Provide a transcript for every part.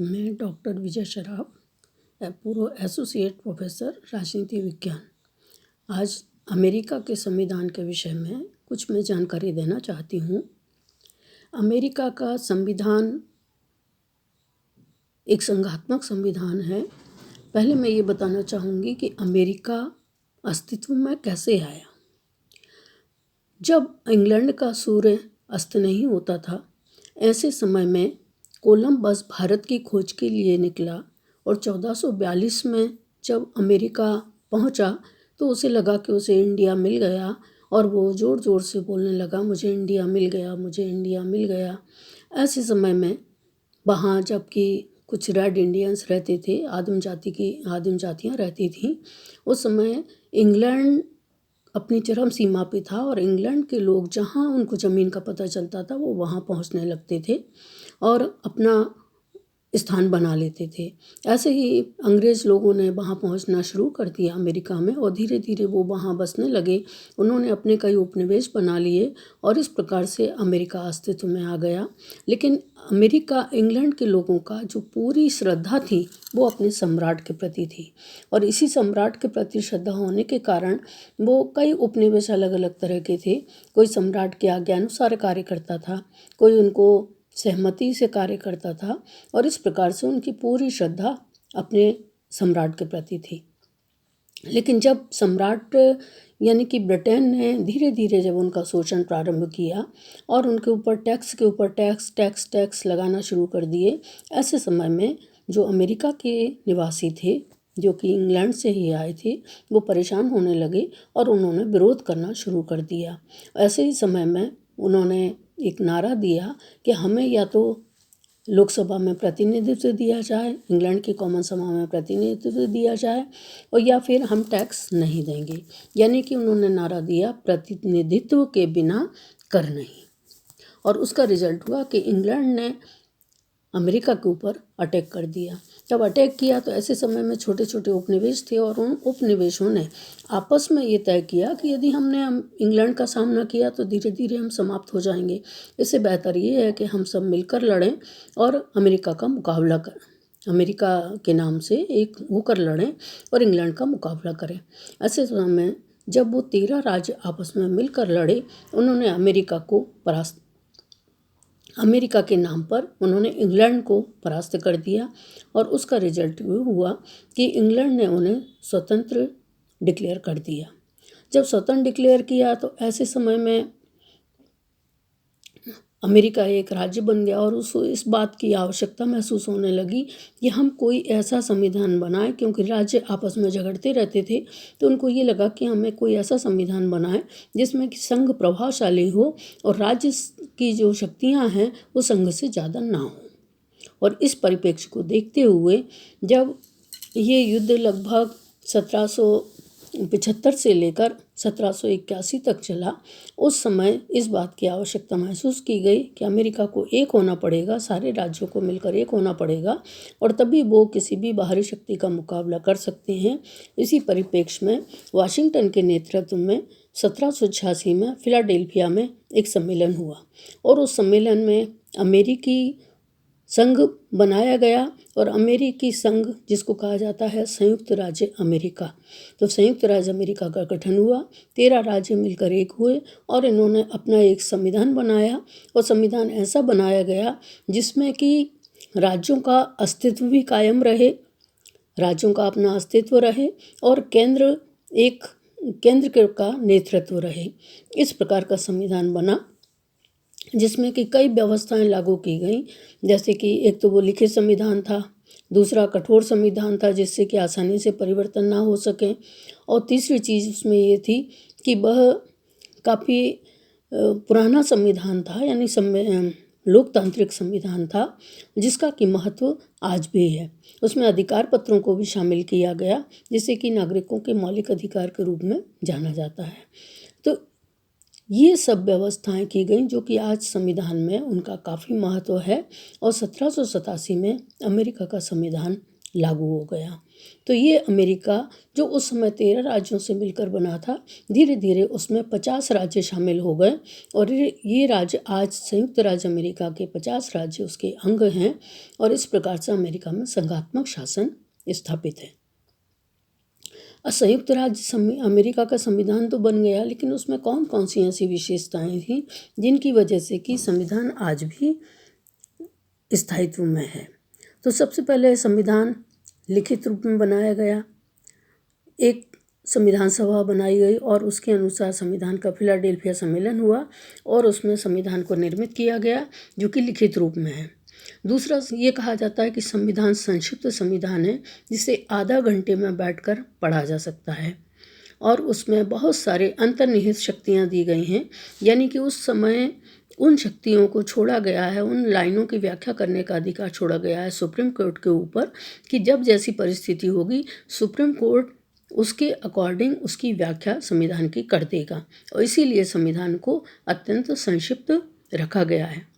मैं डॉक्टर विजय शराफ, पूर्व associate professor राजनीति विज्ञान। आज अमेरिका के संविधान के विषय में कुछ मैं जानकारी देना चाहती हूँ। अमेरिका का संविधान एक संघात्मक संविधान है। पहले मैं ये बताना चाहूँगी कि अमेरिका अस्तित्व में कैसे आया। जब इंग्लैंड का सूर्य अस्त नहीं होता था, ऐसे समय में कोलंबस भारत की खोज के लिए निकला और 1442 में जब अमेरिका पहुंचा तो उसे लगा कि उसे इंडिया मिल गया और वो ज़ोर ज़ोर से बोलने लगा, मुझे इंडिया मिल गया, मुझे इंडिया मिल गया। ऐसे समय में वहाँ जबकि कुछ रेड इंडियंस रहते थे, आदिम जातियाँ रहती थीं, उस समय इंग्लैंड अपनी चरम सीमा पे था और इंग्लैंड के लोग जहाँ उनको ज़मीन का पता चलता था वो वहाँ पहुँचने लगते थे और अपना स्थान बना लेते थे। ऐसे ही अंग्रेज़ लोगों ने वहाँ पहुँचना शुरू कर दिया अमेरिका में और धीरे धीरे वो वहाँ बसने लगे। उन्होंने अपने कई उपनिवेश बना लिए और इस प्रकार से अमेरिका अस्तित्व में आ गया। लेकिन अमेरिका इंग्लैंड के लोगों का जो पूरी श्रद्धा थी वो अपने सम्राट के प्रति थी और इसी सम्राट के प्रति श्रद्धा होने के कारण वो कई उपनिवेश अलग अलग तरह के थे। कोई सम्राट के आज्ञानुसार कार्य करता था, कोई उनको सहमति से कार्य करता था और इस प्रकार से उनकी पूरी श्रद्धा अपने सम्राट के प्रति थी। लेकिन जब सम्राट यानी कि ब्रिटेन ने धीरे धीरे जब उनका शोषण प्रारंभ किया और उनके ऊपर टैक्स के ऊपर टैक्स लगाना शुरू कर दिए, ऐसे समय में जो अमेरिका के निवासी थे जो कि इंग्लैंड से ही आए थे वो परेशान होने लगे और उन्होंने विरोध करना शुरू कर दिया। ऐसे ही समय में उन्होंने एक नारा दिया कि हमें या तो लोकसभा में प्रतिनिधित्व दिया जाए, इंग्लैंड की कॉमन सभा में प्रतिनिधित्व दिया जाए और या फिर हम टैक्स नहीं देंगे। यानी कि उन्होंने नारा दिया प्रतिनिधित्व के बिना कर नहीं। और उसका रिजल्ट हुआ कि इंग्लैंड ने अमेरिका के ऊपर अटैक कर दिया। जब अटैक किया तो ऐसे समय में छोटे छोटे उपनिवेश थे और उन उपनिवेशों ने आपस में ये तय किया कि यदि हमने इंग्लैंड का सामना किया तो धीरे धीरे हम समाप्त हो जाएंगे। इससे बेहतर ये है कि हम सब मिलकर लड़ें और अमेरिका का मुकाबला करें, अमेरिका के नाम से एक होकर लड़ें और इंग्लैंड का मुकाबला करें। ऐसे समय में जब वो 13 राज्य आपस में मिलकर लड़े, उन्होंने अमेरिका के नाम पर उन्होंने इंग्लैंड को परास्त कर दिया और उसका रिजल्ट ये हुआ कि इंग्लैंड ने उन्हें स्वतंत्र डिक्लेयर कर दिया। जब स्वतंत्र डिक्लेयर किया तो ऐसे समय में अमेरिका एक राज्य बन गया और उसको इस बात की आवश्यकता महसूस होने लगी कि हम कोई ऐसा संविधान बनाएं, क्योंकि राज्य आपस में झगड़ते रहते थे तो उनको ये लगा कि हमें कोई ऐसा संविधान बनाएं जिसमें कि संघ प्रभावशाली हो और राज्य की जो शक्तियां हैं वो संघ से ज़्यादा ना हो। और इस परिप्रेक्ष्य को देखते हुए जब ये युद्ध लगभग 1775 से लेकर 1781 तक चला, उस समय इस बात की आवश्यकता महसूस की गई कि अमेरिका को एक होना पड़ेगा, सारे राज्यों को मिलकर एक होना पड़ेगा और तभी वो किसी भी बाहरी शक्ति का मुकाबला कर सकते हैं। इसी परिप्रेक्ष्य में वाशिंगटन के नेतृत्व में 1786 में फिलाडेल्फिया में एक सम्मेलन हुआ और उस सम्मेलन में अमेरिकी संघ बनाया गया और अमेरिकी संघ जिसको कहा जाता है संयुक्त राज्य अमेरिका। तो संयुक्त राज्य अमेरिका का गठन हुआ, 13 राज्य मिलकर एक हुए और इन्होंने अपना एक संविधान बनाया और संविधान ऐसा बनाया गया जिसमें कि राज्यों का अस्तित्व भी कायम रहे, राज्यों का अपना अस्तित्व रहे और केंद्र का नेतृत्व रहे। इस प्रकार का संविधान बना जिसमें कि कई व्यवस्थाएं लागू की गई, जैसे कि एक तो वो लिखित संविधान था, दूसरा कठोर संविधान था जिससे कि आसानी से परिवर्तन ना हो सके और तीसरी चीज़ उसमें ये थी कि वह काफ़ी पुराना संविधान था, यानी लोकतांत्रिक संविधान था जिसका कि महत्व आज भी है। उसमें अधिकार पत्रों को भी शामिल किया गया जिसे कि नागरिकों के मौलिक अधिकार के रूप में जाना जाता है। तो ये सब व्यवस्थाएं की गई जो कि आज संविधान में उनका काफ़ी महत्व है और 1787 में अमेरिका का संविधान लागू हो गया। तो ये अमेरिका जो उस समय 13 राज्यों से मिलकर बना था, धीरे धीरे उसमें 50 राज्य शामिल हो गए और ये राज्य आज संयुक्त राज्य अमेरिका के 50 राज्य उसके अंग हैं और इस प्रकार से अमेरिका में संघात्मक शासन स्थापित है। संयुक्त राज्य अमेरिका का संविधान तो बन गया, लेकिन उसमें कौन कौन सी ऐसी विशेषताएं थी जिनकी वजह से कि संविधान आज भी स्थायित्व में है। तो सबसे पहले संविधान लिखित रूप में बनाया गया, एक संविधान सभा बनाई गई और उसके अनुसार संविधान का फिलाडेल्फिया सम्मेलन हुआ और उसमें संविधान को निर्मित किया गया जो कि लिखित रूप में है। दूसरा ये कहा जाता है कि संविधान संक्षिप्त संविधान है जिसे आधा घंटे में बैठकर पढ़ा जा सकता है और उसमें बहुत सारे अंतर्निहित शक्तियाँ दी गई हैं, यानी कि उस समय उन शक्तियों को छोड़ा गया है, उन लाइनों की व्याख्या करने का अधिकार छोड़ा गया है सुप्रीम कोर्ट के ऊपर कि जब जैसी परिस्थिति होगी सुप्रीम कोर्ट उसके अकॉर्डिंग उसकी व्याख्या संविधान की कर देगा और इसीलिए संविधान को अत्यंत संक्षिप्त रखा गया है।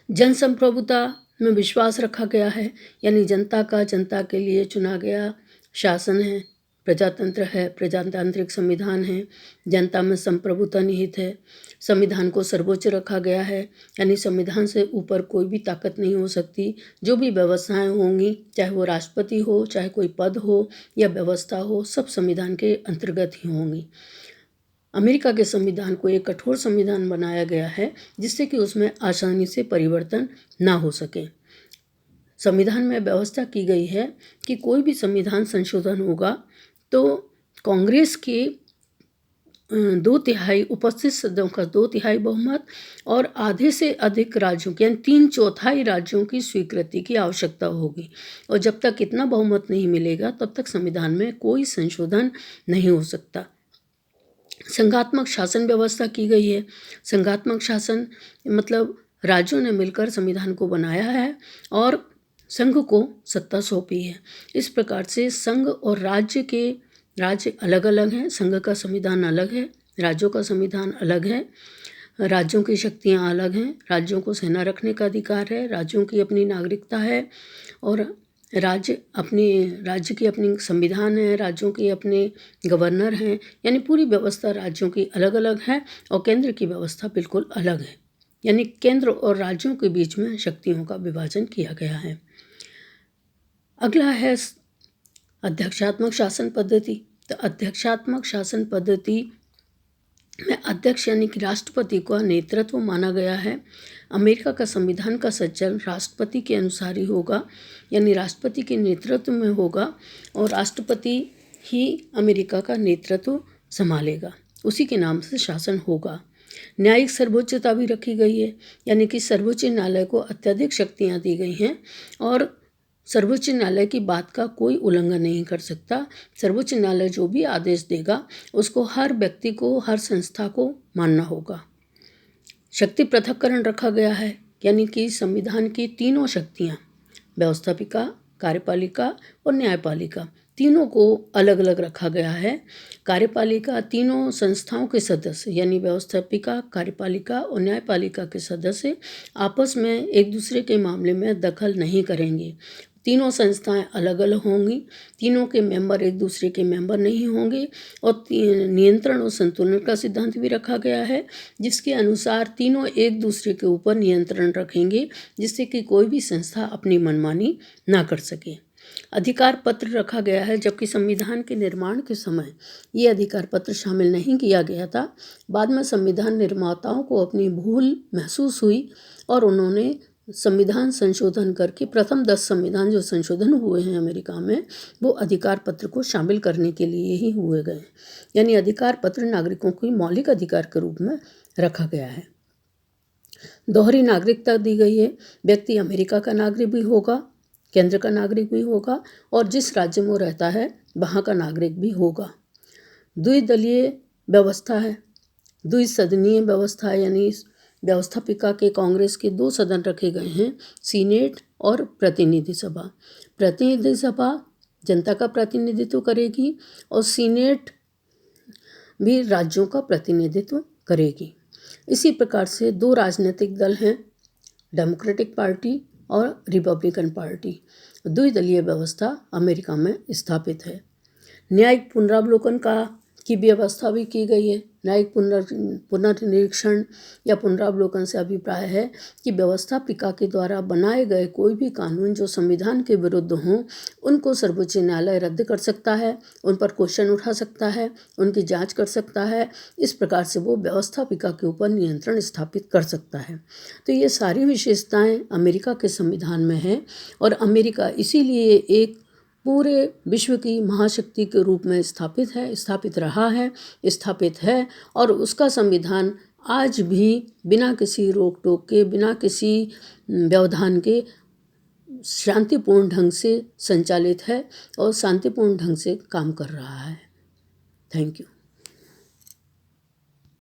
जनसंप्रभुता में विश्वास रखा गया है, यानी जनता का जनता के लिए चुना गया शासन है, प्रजातंत्र है, प्रजातांत्रिक संविधान है, जनता में संप्रभुता निहित है। संविधान को सर्वोच्च रखा गया है, यानी संविधान से ऊपर कोई भी ताकत नहीं हो सकती। जो भी व्यवस्थाएं होंगी, चाहे वो राष्ट्रपति हो, चाहे कोई पद हो या व्यवस्था हो, सब संविधान के अंतर्गत ही होंगी। अमेरिका के संविधान को एक कठोर संविधान बनाया गया है जिससे कि उसमें आसानी से परिवर्तन ना हो सके। संविधान में व्यवस्था की गई है कि कोई भी संविधान संशोधन होगा तो कांग्रेस के 2/3 उपस्थित सदस्यों का 2/3 बहुमत और आधे से अधिक राज्यों के यानी 3/4 राज्यों की स्वीकृति की आवश्यकता होगी और जब तक इतना बहुमत नहीं मिलेगा तब तक संविधान में कोई संशोधन नहीं हो सकता। संघात्मक शासन व्यवस्था की गई है। संघात्मक शासन मतलब राज्यों ने मिलकर संविधान को बनाया है और संघ को सत्ता सौंपी है। इस प्रकार से संघ और राज्य अलग अलग हैं। संघ का संविधान अलग है, राज्यों का संविधान अलग है, राज्यों की शक्तियाँ अलग हैं। राज्यों को सेना रखने का अधिकार है, राज्यों की अपनी नागरिकता है और राज्य की अपनी संविधान है, राज्यों के अपने गवर्नर हैं, यानी पूरी व्यवस्था राज्यों की अलग अलग है और केंद्र की व्यवस्था बिल्कुल अलग है, यानी केंद्र और राज्यों के बीच में शक्तियों का विभाजन किया गया है। अगला है अध्यक्षात्मक शासन पद्धति। तो अध्यक्षात्मक शासन पद्धति में अध्यक्ष यानी कि राष्ट्रपति का नेतृत्व माना गया है। अमेरिका का संविधान का संचालन राष्ट्रपति के अनुसार ही होगा, यानी राष्ट्रपति के नेतृत्व में होगा और राष्ट्रपति ही अमेरिका का नेतृत्व संभालेगा, उसी के नाम से शासन होगा। न्यायिक सर्वोच्चता भी रखी गई है, यानी कि सर्वोच्च न्यायालय को अत्यधिक शक्तियाँ दी गई हैं और सर्वोच्च न्यायालय की बात का कोई उल्लंघन नहीं कर सकता। सर्वोच्च न्यायालय जो भी आदेश देगा उसको हर व्यक्ति को, हर संस्था को मानना होगा। शक्ति पृथक्करण रखा गया है, यानी कि संविधान की तीनों शक्तियाँ व्यवस्थापिका, कार्यपालिका और न्यायपालिका तीनों को अलग अलग रखा गया है। कार्यपालिका तीनों संस्थाओं के सदस्य यानी व्यवस्थापिका, कार्यपालिका और न्यायपालिका के सदस्य आपस में एक दूसरे के मामले में दखल नहीं करेंगे। तीनों संस्थाएं अलग अलग होंगी, तीनों के मेंबर एक दूसरे के मेंबर नहीं होंगे और नियंत्रण और संतुलन का सिद्धांत भी रखा गया है जिसके अनुसार तीनों एक दूसरे के ऊपर नियंत्रण रखेंगे जिससे कि कोई भी संस्था अपनी मनमानी ना कर सके। अधिकार पत्र रखा गया है, जबकि संविधान के निर्माण के समय ये अधिकार पत्र शामिल नहीं किया गया था। बाद में संविधान निर्माताओं को अपनी भूल महसूस हुई और उन्होंने संविधान संशोधन करके प्रथम 10 संविधान जो संशोधन हुए हैं अमेरिका में वो अधिकार पत्र को शामिल करने के लिए ही हुए गए, यानी अधिकार पत्र नागरिकों की मौलिक अधिकार के रूप में रखा गया है। दोहरी नागरिकता दी गई है, व्यक्ति अमेरिका का नागरिक भी होगा, केंद्र का नागरिक भी होगा और जिस राज्य में वो रहता है वहाँ का नागरिक भी होगा। द्विदलीय व्यवस्था है, द्विसदनीय व्यवस्था है, यानी व्यवस्थापिका के कांग्रेस के 2 सदन रखे गए हैं, सीनेट और प्रतिनिधि सभा। प्रतिनिधि सभा जनता का प्रतिनिधित्व करेगी और सीनेट भी राज्यों का प्रतिनिधित्व करेगी। इसी प्रकार से 2 राजनीतिक दल हैं, डेमोक्रेटिक पार्टी और रिपब्लिकन पार्टी। द्विदलीय व्यवस्था अमेरिका में स्थापित है। न्यायिक पुनरावलोकन की व्यवस्था भी की गई है। न्यायिक पुनर्निरीक्षण या पुनरावलोकन से अभिप्राय है कि व्यवस्थापिका के द्वारा बनाए गए कोई भी कानून जो संविधान के विरुद्ध हों उनको सर्वोच्च न्यायालय रद्द कर सकता है, उन पर क्वेश्चन उठा सकता है, उनकी जांच कर सकता है। इस प्रकार से वो व्यवस्थापिका के ऊपर नियंत्रण स्थापित कर सकता है। तो ये सारी विशेषताएं अमेरिका के संविधान में हैं और अमेरिका इसीलिए एक पूरे विश्व की महाशक्ति के रूप में स्थापित रहा है, स्थापित है और उसका संविधान आज भी बिना किसी रोक टोक के, बिना किसी व्यवधान के शांतिपूर्ण ढंग से संचालित है और शांतिपूर्ण ढंग से काम कर रहा है। Thank you.